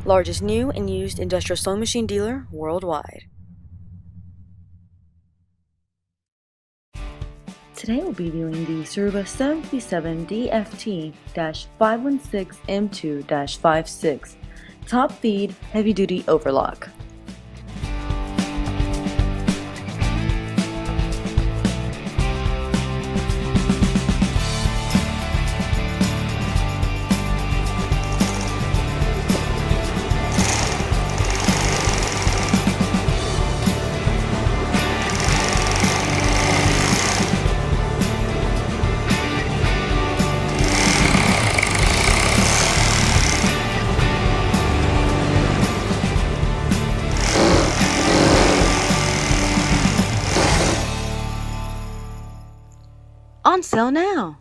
Largest new and used industrial sewing machine dealer worldwide. Today we'll be viewing the Siruba 757 DFT-516M2-56 top feed heavy duty overlock. On sale now!